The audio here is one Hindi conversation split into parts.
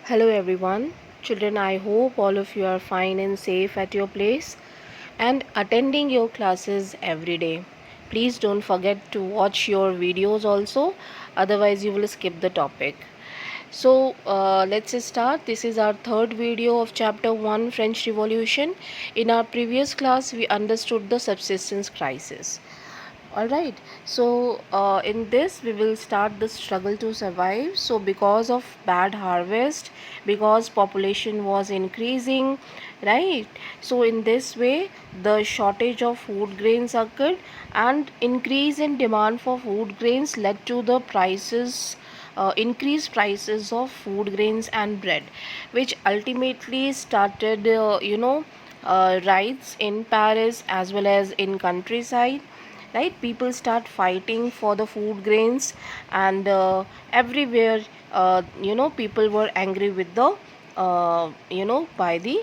Hello everyone. Children, I hope all of you are fine and safe at your place and attending your classes every day. Please don't forget to watch your videos also, otherwise you will skip the topic. So let's start. This is our third video of chapter 1, French Revolution. In our previous class we understood the subsistence crisis. All right, so in this we will start the struggle to survive. So because of bad harvest, because population was increasing, right? So in this way the shortage of food grains occurred, and increase in demand for food grains led to the increased prices of food grains and bread, which ultimately started riots in Paris as well as in countryside. Right, people start fighting for the food grains, and everywhere people were angry with the by the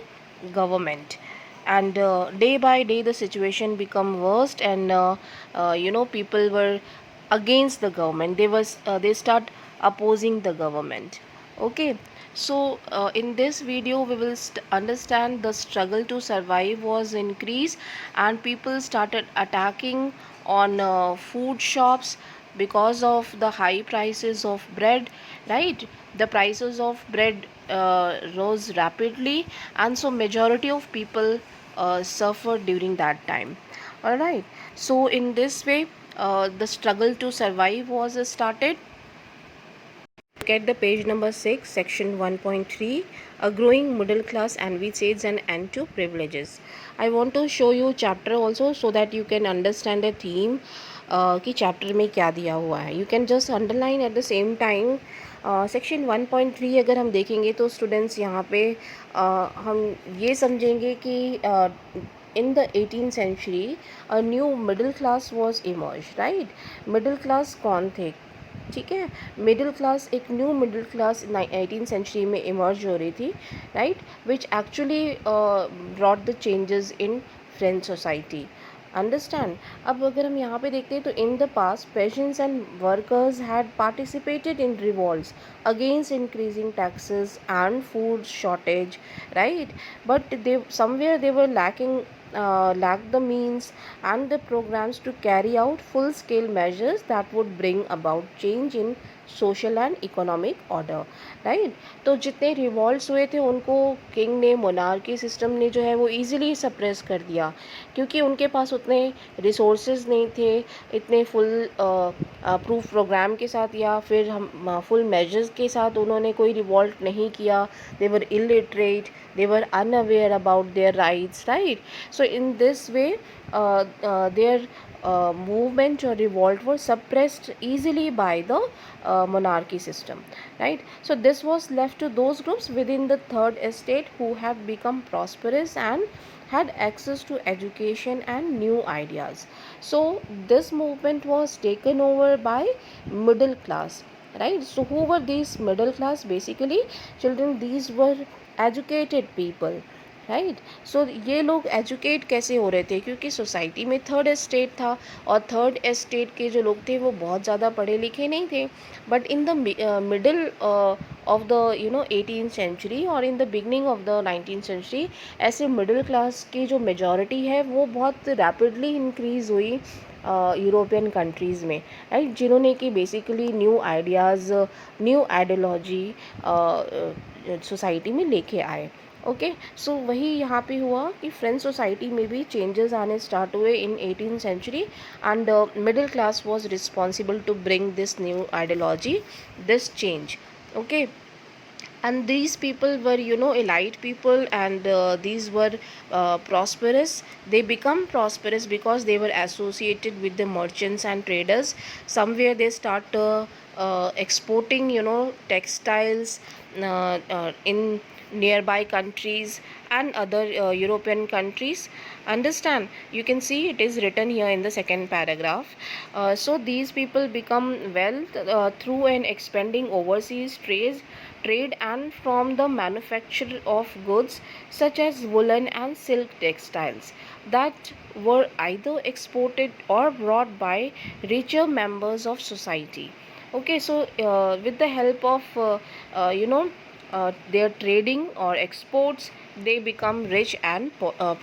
government. And day by day the situation become worse, and people were against the government. They start opposing the government. Okay, so in this video we will understand the struggle to survive was increased, and people started attacking on food shops because of the high prices of bread. Right, the prices of bread rose rapidly, and so majority of people suffered during that time. All right, so in this way the struggle to survive was started. Look at the page number 6, section 1.3, a growing middle class envisages an end to privileges. I want to show you chapter also so that you can understand the theme कि चैप्टर में क्या दिया हुआ है. You can just underline at the same time. Section 1.3 अगर हम देखेंगे तो स्टूडेंट्स यहाँ पे हम ये समझेंगे कि in the 18th century a new middle class was emerged. Right, middle class कौन थे? ठीक है, मिडिल क्लास, एक new middle class 18th century में इमर्ज हो रही थी. Right, which actually brought the changes in French society. Understand. अब अगर हम यहाँ पे देखते हैं तो in the past peasants and workers had participated in revolts against increasing taxes and food shortage. Right, but they somewhere they were lacked the means and the programs to carry out full scale measures that would bring about change in social and economic order. Right, तो जितने रिवॉल्ट्स हुए थे उनको किंग ने, मोनार्की सिस्टम ने जो है वो इजीली सप्रेस कर दिया, क्योंकि उनके पास उतने रिसोर्सेज नहीं थे इतने फुल प्रूफ प्रोग्राम के साथ या फिर हम फुल मेजर्स के साथ उन्होंने कोई रिवॉल्ट नहीं किया. दे वर illiterate, they were unaware about their rights. Right, so in this way their movement or revolt was suppressed easily by the monarchy system. Right, so this was left to those groups within the third estate who had become prosperous and had access to education and new ideas. So this movement was taken over by middle class. Right, so who were these middle class? Basically children, these were educated people. Right, so ये लोग एजुकेट कैसे हो रहे थे? क्योंकि सोसाइटी में थर्ड एस्टेट था, और थर्ड एस्टेट के जो लोग थे वो बहुत ज़्यादा पढ़े लिखे नहीं थे. But in the middle of the 18th century और in the beginning of the 19th century ऐसे मिडिल क्लास की जो मेजॉरिटी है वो बहुत रैपिडली इंक्रीज़ हुई यूरोपियन कंट्रीज़ में. राइट, जिन्होंने कि basically new ideas, new ideology society में लेके आए. ओके, सो वही यहाँ पे हुआ कि फ्रेंच सोसाइटी में भी चेंजेस आने स्टार्ट हुए in 18th century, and middle class was responsible to bring this new ideology, this change. Okay, and these people were elite people, and these were prosperous. They become prosperous because they were associated with the merchants and traders. Somewhere they start exporting textiles in nearby countries and other European countries. Understand, you can see it is written here in the second paragraph. So these people become wealth through an expanding overseas trade and from the manufacture of goods such as woolen and silk textiles that were either exported or brought by richer members of society. Okay, so with the help of their trading or exports, they become rich and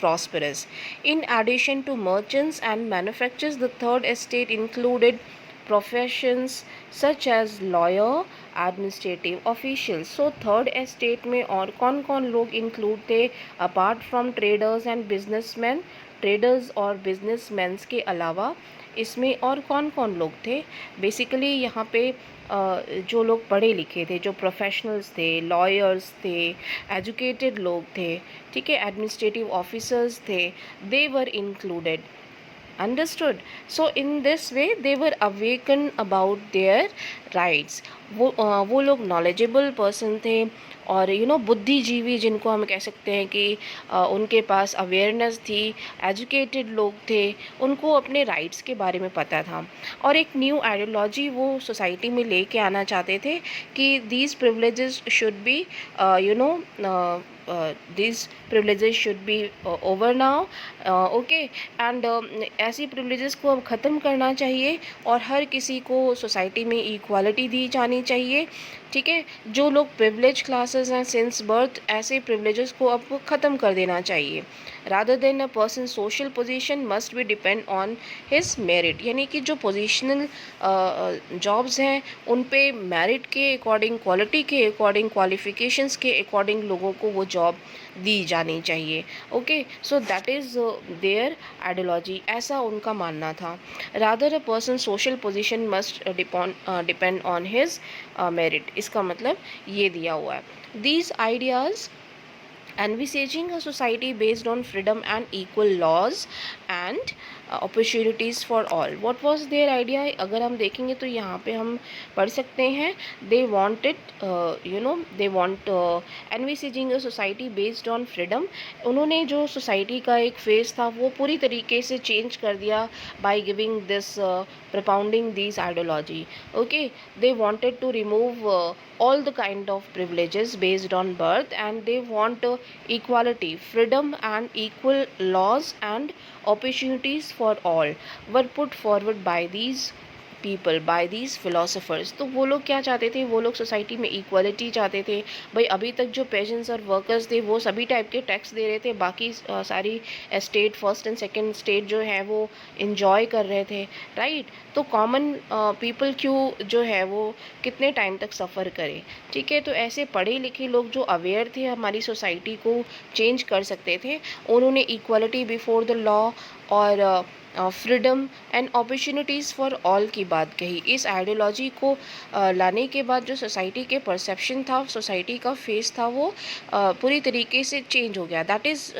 prosperous. In addition to merchants and manufacturers, the third estate included professions such as lawyer, administrative official. So third estate में और कौन कौन लोग इंक्लूड थे apart from traders and businessman? Traders और बिजनेसमैन्स के अलावा इसमें और कौन कौन लोग थे? बेसिकली यहाँ पे जो लोग पढ़े लिखे थे, जो प्रोफेशनल्स थे, लॉयर्स थे, एजुकेटेड लोग थे, ठीक है, एडमिनिस्ट्रेटिव ऑफिसर्स थे, दे वर included. Understood? So in this way they were awakened about their rights. वो लोग knowledgeable person थे और बुद्धिजीवी जिनको हम कह सकते हैं कि उनके पास अवेयरनेस थी, एजुकेटेड लोग थे, उनको अपने राइट्स के बारे में पता था और एक न्यू आइडियोलॉजी वो सोसाइटी में लेके आना चाहते थे कि these privileges should be these privileges should be over now. Okay and ऐसी प्रिविलेजेस को अब ख़त्म करना चाहिए और हर किसी को सोसाइटी में इक्वालिटी दी जानी चाहिए. ठीक है, जो लोग प्रिविलेज क्लासेस हैं सिंस बर्थ, ऐसे प्रिविलेजेस को अब ख़त्म कर देना चाहिए. Rather than a person social position must be depend on his merit, यानी कि जो पोजीशनल जॉब्स हैं उन पे मेरिट के अकॉर्डिंग, क्वालिटी के अकॉर्डिंग, क्वालिफिकेशंस के अकॉर्डिंग लोगों को वो जॉब दी जानी चाहिए. Okay, so that is there ideology, ऐसा उनका मानना था. Rather a person social position must depend on his merit, इसका मतलब ये दिया हुआ है. These ideas envisaging a society based on freedom and equal laws and opportunities for all. What was their idea? अगर हम देखेंगे तो यहाँ पे हम पढ़ सकते हैं they wanted they want envisaging a society based on freedom. उन्होंने जो सोसाइटी का एक फेस था वो पूरी तरीके से चेंज कर दिया by giving this propounding these ideology. Okay, they wanted to remove all the kind of privileges based on birth and they want equality, freedom and equal laws and opportunities for all were put forward by these people, by these philosophers. तो वो लोग क्या चाहते थे? वो लोग सोसाइटी में इक्वलिटी चाहते थे. भाई अभी तक जो पेजेंट्स और वर्कर्स थे वो सभी टाइप के टैक्स दे रहे थे, बाकी सारी state, first and second state जो है वो इन्जॉय कर रहे थे, राइट. तो कॉमन पीपल क्यों जो है वो कितने टाइम तक सफ़र करे? ठीक है, तो ऐसे पढ़े लिखे लोग जो अवेयर थे, हमारी सोसाइटी को चेंज कर सकते थे, उन्होंने इक्वलिटी बिफोर द लॉ और freedom and opportunities for all की बात कही. इस आइडियोलॉजी को लाने के बाद जो सोसाइटी के परसेप्शन था, सोसाइटी का फेस था, वो पूरी तरीके से चेंज हो गया. That is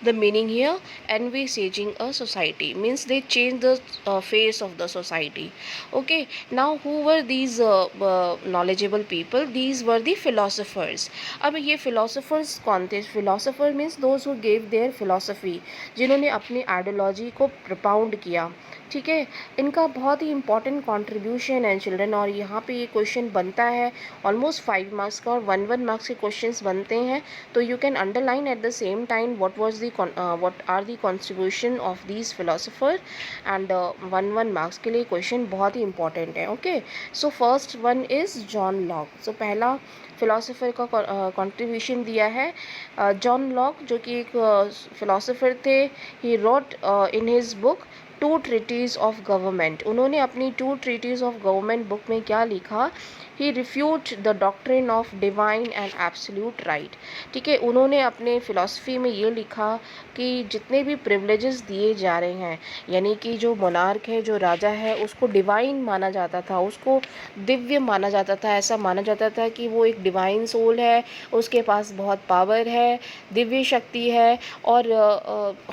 the meaning here. Envisaging a society means they change the face of the society. Okay, now who were these knowledgeable people? These were the philosophers. अब ये फिलोसफर्स कौन थे? Philosopher means those who gave their philosophy, जिन्होंने अपनी आइडियोलॉजी को प्रपाउंड किया. ठीक है, इनका बहुत ही इंपॉर्टेंट कंट्रीब्यूशन है चिल्ड्रन. और यहाँ पे ये क्वेश्चन बनता है ऑलमोस्ट 5 मार्क्स का और 1 मार्क्स के क्वेश्चंस बनते हैं. तो you can underline at the same time what are the contribution of these philosopher and 1 marks के लिए क्वेश्चन बहुत ही इंपॉर्टेंट है. Okay, so first one is John Locke. सो पहला फ़िलासफ़र का कंट्रीब्यूशन दिया है जॉन लॉक, जो कि एक फ़िलासफ़र थे. He wrote in his book 2 treaties of government. उन्होंने अपनी 2 ट्रीटीज़ ऑफ गवर्नमेंट बुक में क्या लिखा? He refute the doctrine of divine and absolute right. ठीक है, उन्होंने अपने फ़िलासफ़ी में ये लिखा कि जितने भी प्रिविलेजेस दिए जा रहे हैं, यानी कि जो मोनार्क है, जो राजा है, उसको डिवाइन माना जाता था, उसको दिव्य माना जाता था. ऐसा माना जाता था कि वो एक डिवाइन सोल है, उसके पास बहुत पावर है, दिव्य शक्ति है और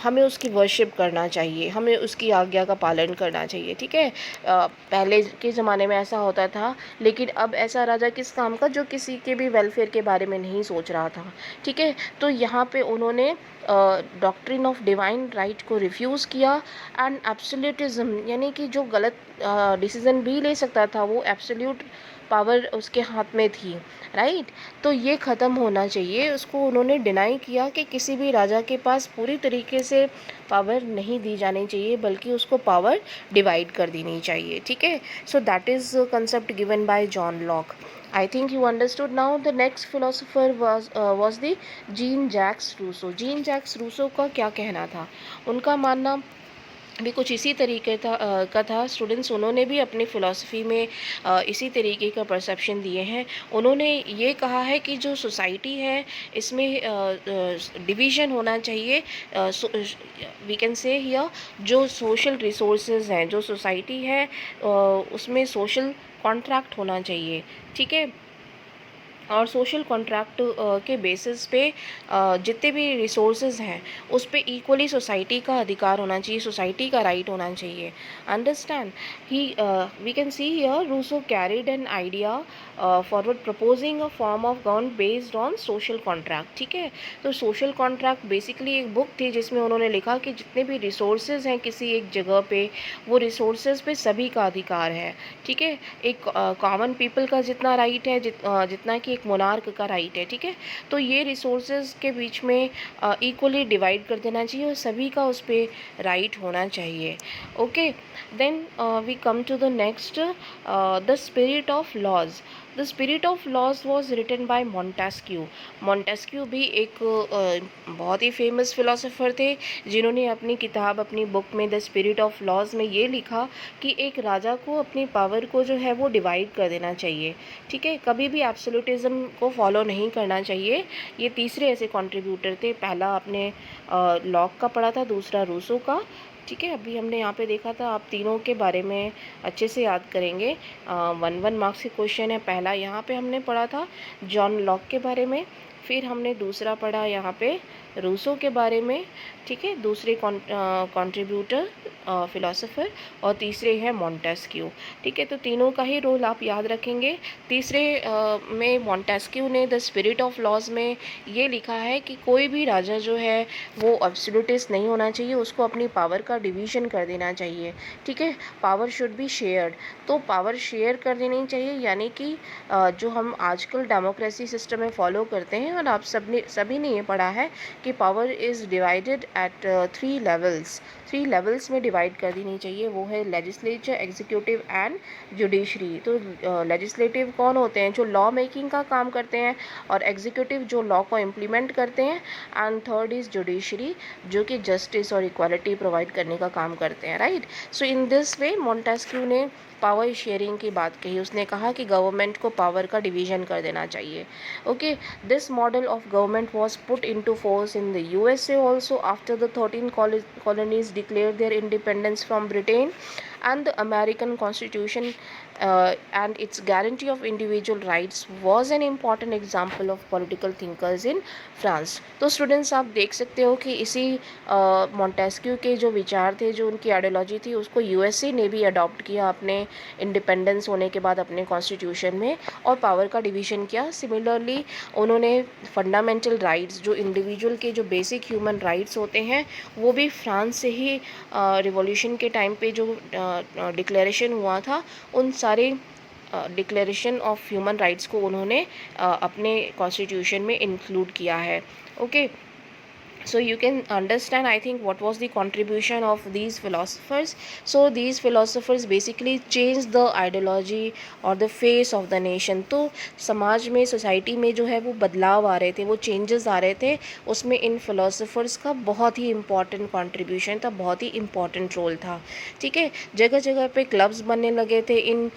हमें उसकी वर्शिप करना चाहिए, हमें उसकी आज्ञा का पालन करना चाहिए. ठीक है, पहले के ज़माने में ऐसा होता था, लेकिन अब ऐसा राजा किस काम का, जो किसी के भी वेलफेयर के बारे में नहीं सोच रहा था. ठीक है, तो यहाँ पे उन्होंने डॉक्ट्रिन ऑफ डिवाइन राइट को रिफ्यूज़ किया एंड एब्सोल्यूटिज्म, यानी कि जो गलत डिसीज़न भी ले सकता था वो एब्सोल्यूट पावर उसके हाथ में थी, राइट। तो ये ख़त्म होना चाहिए। उसको उन्होंने डिनाई किया कि किसी भी राजा के पास पूरी तरीके से पावर नहीं दी जानी चाहिए, बल्कि उसको पावर डिवाइड कर देनी चाहिए, ठीक है। So that is concept given by John Locke. I think you understood now. The next philosopher was the Jean Jacques Rousseau. Jean Jacques Rousseau का क्या कहना था? उनका मानना भी कुछ इसी तरीके का था स्टूडेंट्स। उन्होंने भी अपनी फ़िलॉसफी में इसी तरीके का परसेप्शन दिए हैं। उन्होंने ये कहा है कि जो सोसाइटी है इसमें डिवीज़न होना चाहिए। वी कैन से हियर जो सोशल रिसोर्सेज हैं, जो सोसाइटी है उसमें सोशल कॉन्ट्रैक्ट होना चाहिए, ठीक है। और सोशल कॉन्ट्रैक्ट के बेसिस पे जितने भी रिसोर्सेज हैं उस पे इक्वली सोसाइटी का अधिकार होना चाहिए, सोसाइटी का राइट होना चाहिए। अंडरस्टैंड ही we can see here Rousseau carried an idea forward proposing a form of government based on social contract, ठीक है। तो सोशल कॉन्ट्रैक्ट बेसिकली एक बुक थी जिसमें उन्होंने लिखा कि जितने भी रिसोर्सेज हैं किसी एक जगह पे, वो रिसोर्सेज पे सभी का अधिकार है, ठीक है। एक कॉमन पीपल का जितना राइट है जितना कि एक मोनार्क का राइट है, ठीक है। तो ये रिसोर्सेज के बीच में इक्वली डिवाइड कर देना चाहिए और सभी का उस पर राइट होना चाहिए। Okay, then we come to the next, the spirit of laws. The spirit of laws was written by Montesquieu. Montesquieu भी एक बहुत ही फेमस फिलोसोफर थे जिन्होंने अपनी किताब, अपनी बुक में द स्पिरिट ऑफ लॉज में ये लिखा कि एक राजा को अपनी पावर को जो है वो डिवाइड कर देना चाहिए, ठीक है। कभी भी एब्सोल्यूटिज्म को फॉलो नहीं करना चाहिए। ये तीसरे ऐसे कंट्रीब्यूटर थे। पहला आपने लॉक का पढ़ा था, दूसरा रूसो का, ठीक है। अभी हमने यहाँ पे देखा था, आप तीनों के बारे में अच्छे से याद करेंगे। 1 मार्क्स के क्वेश्चन है। पहला यहाँ पे हमने पढ़ा था जॉन लॉक के बारे में, फिर हमने दूसरा पढ़ा यहाँ पे रूसो के बारे में, ठीक है, दूसरे कंट्रीब्यूटर फिलोसोफर, और तीसरे हैं मोंटेस्क्यू, ठीक है। तो तीनों का ही रोल आप याद रखेंगे। तीसरे में मोंटेस्क्यू ने द स्पिरिट ऑफ लॉज में ये लिखा है कि कोई भी राजा जो है वो एब्सोल्यूटिस्ट नहीं होना चाहिए, उसको अपनी पावर का डिवीज़न कर देना चाहिए, ठीक है। Power should be shared. तो पावर शेयर कर देनी चाहिए, यानी कि जो हम आजकल डेमोक्रेसी सिस्टम में फॉलो करते हैं, और आप सभी ने ये पढ़ा है कि power is divided at 3 levels में डिवाइड कर देनी चाहिए। वो है लेजिस्लेचर, एग्जीक्यूटिव एंड जुडिशरी। तो लेजिस्लेटिव कौन होते हैं? जो लॉ मेकिंग का काम करते हैं, और एग्जीक्यूटिव जो लॉ को इम्प्लीमेंट करते हैं, एंड थर्ड इज़ जुडिशरी जो कि जस्टिस और इक्वालिटी प्रोवाइड करने का काम करते हैं, right. So in this way Montesquieu ने पावर शेयरिंग की बात कही। उसने कहा कि गवर्नमेंट को पावर का डिवीज़न कर देना चाहिए। Okay, this model of government was put into force in the USA also after the 13 colonies declared their independence from Britain, and the American Constitution and its guarantee of individual rights was an important example of political thinkers in France। तो स्टूडेंट्स आप देख सकते हो कि इसी मोंटेस्क्यू के जो विचार थे, जो उनकी आइडियोलॉजी थी, उसको यूएसए ने भी अडॉप्ट किया अपने इंडिपेंडेंस होने के बाद अपने कॉन्स्टिट्यूशन में, और पावर का डिवीज़न किया। सिमिलरली उन्होंने फंडामेंटल राइट्स, जो इंडिविजुअल के जो बेसिक ह्यूमन राइट्स होते हैं, वो भी फ्रांस से ही रिवॉल्यूशन के टाइम पे जो डिक्लेरेशन हुआ था, उन सारे डिक्लेरेशन ऑफ ह्यूमन राइट्स को उन्होंने अपने कॉन्स्टिट्यूशन में इंक्लूड किया है। Okay, so you can understand, I think, what was the contribution of these philosophers. So these philosophers basically changed the ideology or the face of the nation। तो समाज में, सोसाइटी में जो है वो बदलाव आ रहे थे, वो चेंजेस आ रहे थे, उसमें इन फिलोसोफर्स का बहुत ही इम्पॉर्टेंट कंट्रीब्यूशन था, बहुत ही इम्पॉर्टेंट रोल था, ठीक है। जगह जगह पे क्लब्स बनने लगे थे। इन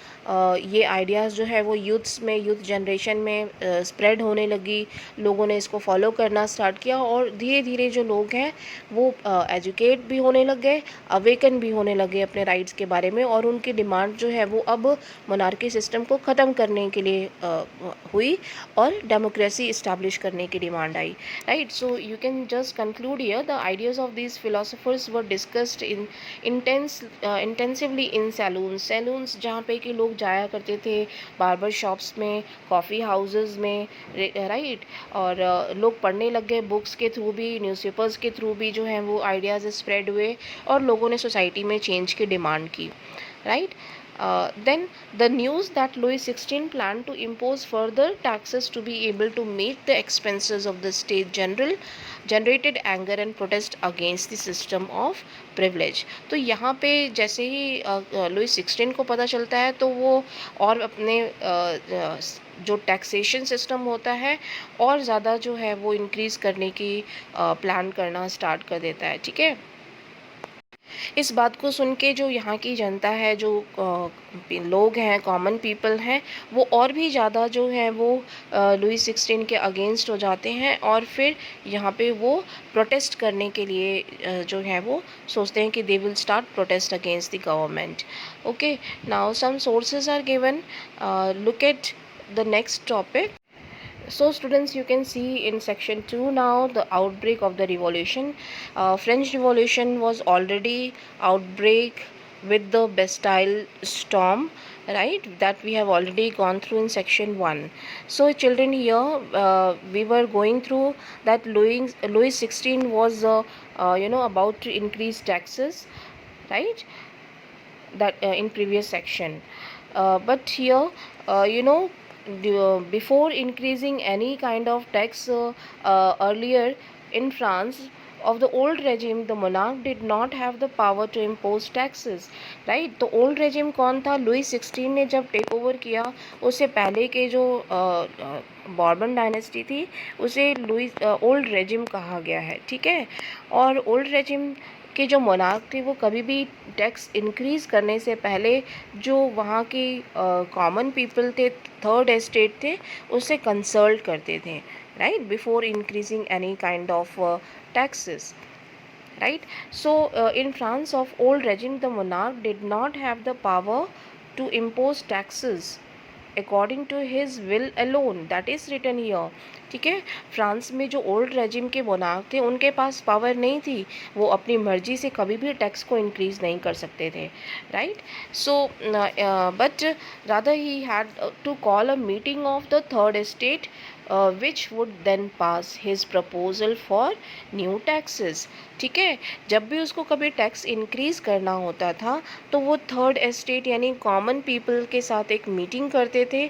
ये आइडियाज़ जो है वो यूथ जनरेशन में स्प्रेड होने लगी। लोगों ने इसको फॉलो करना स्टार्ट किया, और धीरे धीरे जो लोग हैं वो एजुकेट भी होने लग गए, अवेकन भी होने लगे अपने राइट्स के बारे में, और उनकी डिमांड जो है वो अब मोनार्की सिस्टम को ख़त्म करने के लिए हुई, और डेमोक्रेसी इस्टेब्लिश करने की डिमांड आई, right. So you can just conclude here the ideas of these philosophers were discussed intensively in salons जहाँ पे कि लोग जाया करते थे, बार्बर शॉप्स में, कॉफ़ी हाउसेस में, राइट। और लोग पढ़ने लग गए, बुक्स के थ्रू भी, न्यूज़पेपर्स के थ्रू भी जो हैं वो आइडियाज़ स्प्रेड हुए, और लोगों ने सोसाइटी में चेंज की डिमांड की, right. Then the news that Louis XVI planned to impose further taxes to be able to meet the expenses of the state general generated anger and protest against the system of privilege. तो यहाँ पे जैसे ही लुई 16 को पता चलता है तो वो और अपने जो टैक्सेशन सिस्टम होता है और ज़्यादा जो है वो इंक्रीज़ करने की प्लान करना स्टार्ट कर देता है, ठीक है। इस बात को सुन के जो यहाँ की जनता है, जो लोग हैं, कॉमन पीपल हैं, वो और भी ज़्यादा जो है वो लुई 16 के अगेंस्ट हो जाते हैं और फिर यहाँ पे वो प्रोटेस्ट करने के लिए जो है वो सोचते हैं कि they will start protest against the government. Okay, now some sources are given. Look at the next topic. So students, you can see in section 2 now the outbreak of the revolution. French Revolution was already outbreak with the Bastille storm, right, that we have already gone through in section 1. So children, here we were going through that Louis 16 was about to increase taxes, right, that in previous section. But here before increasing any kind of tax earlier in France of the old regime, the monarch did not have the power to impose taxes, right। तो old regime कौन था? लुई 16 ने जब टेक ओवर किया, उससे पहले के जो बॉर्बन डायनेस्टी थी उसे लुई ओल्ड रेजिम कहा गया है, ठीक है। और ओल्ड रेजिम के जो मोनार्क थे वो कभी भी टैक्स इंक्रीज़ करने से पहले जो वहाँ की कॉमन पीपल थे, थर्ड एस्टेट थे, उससे कंसल्ट करते थे, right, before increasing any kind of taxes, right। So in France of old regime, the monarch did not have the power to impose taxes according to his will alone, that is written here, ठीक है। फ्रांस में जो ओल्ड रेजिम के मोनार्क थे उनके पास पावर नहीं थी, वो अपनी मर्जी से कभी भी टैक्स को इंक्रीज़ नहीं कर सकते थे, right. So but rather he had to call a meeting of the third estate which would then pass his proposal for new taxes, ठीक है। जब भी उसको कभी टैक्स इंक्रीज़ करना होता था तो वो थर्ड एस्टेट यानी कॉमन पीपल के साथ एक मीटिंग करते थे,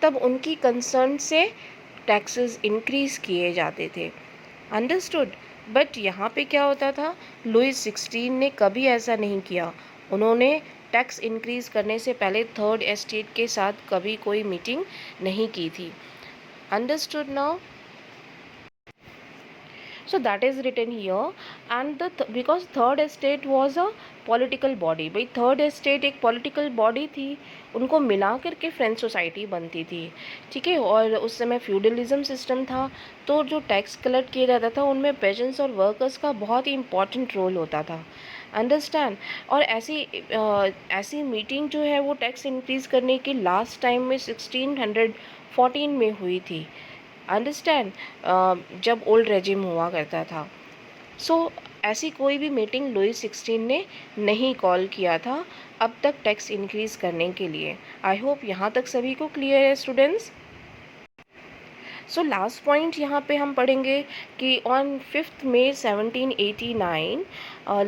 तब उनकी कंसर्न से टैक्सेस इंक्रीज़ किए जाते थे, अंडरस्टूड। बट यहाँ पे क्या होता था, लुई 16 ने कभी ऐसा नहीं किया, उन्होंने टैक्स इंक्रीज़ करने से पहले थर्ड एस्टेट के साथ कभी कोई मीटिंग नहीं की थी, understood now। So that is written here, and because third estate was a political body, भाई थर्ड एस्टेट एक पॉलिटिकल बॉडी थी, उनको मिला करके फ्रेंच सोसाइटी बनती थी, ठीक है। और उस समय फ्यूडलिज्म सिस्टम था, तो जो टैक्स कलेक्ट किया जाता था उनमें पेजेंट्स और वर्कर्स का बहुत ही इंपॉर्टेंट रोल होता था, अंडरस्टैंड। और ऐसी मीटिंग जो है वो टैक्स इंक्रीज़ करने की लास्ट टाइम में 1614 में हुई थी, अंडरस्टैंड, जब ओल्ड रेजिम हुआ करता था। सो ऐसी कोई भी मीटिंग लुई 16 ने नहीं कॉल किया था अब तक टैक्स इंक्रीज़ करने के लिए। आई होप यहाँ तक सभी को क्लियर है स्टूडेंट्स। सो लास्ट पॉइंट यहाँ पे हम पढ़ेंगे कि on 5 May 1789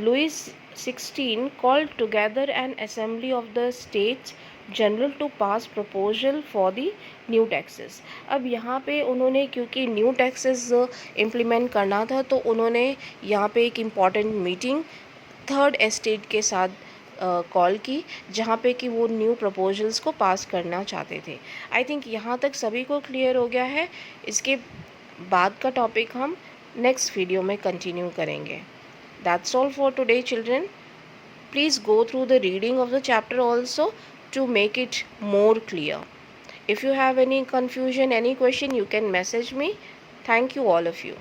Louis 16 called together an assembly of the states general to pass proposal for the new taxes. अब यहाँ पे उन्होंने क्योंकि न्यू टैक्सेस इम्प्लीमेंट करना था तो उन्होंने यहाँ पे एक इम्पॉर्टेंट मीटिंग थर्ड एस्टेट के साथ कॉल की, जहाँ पे कि वो न्यू प्रपोजल्स को पास करना चाहते थे। आई थिंक यहाँ तक सभी को क्लियर हो गया है। इसके बाद का टॉपिक हम नेक्स्ट वीडियो में कंटिन्यू करेंगे। That's all for today children. Please go through the reading of the chapter also to make it more clear. If you have any confusion, any question, you can message me. Thank you all of you.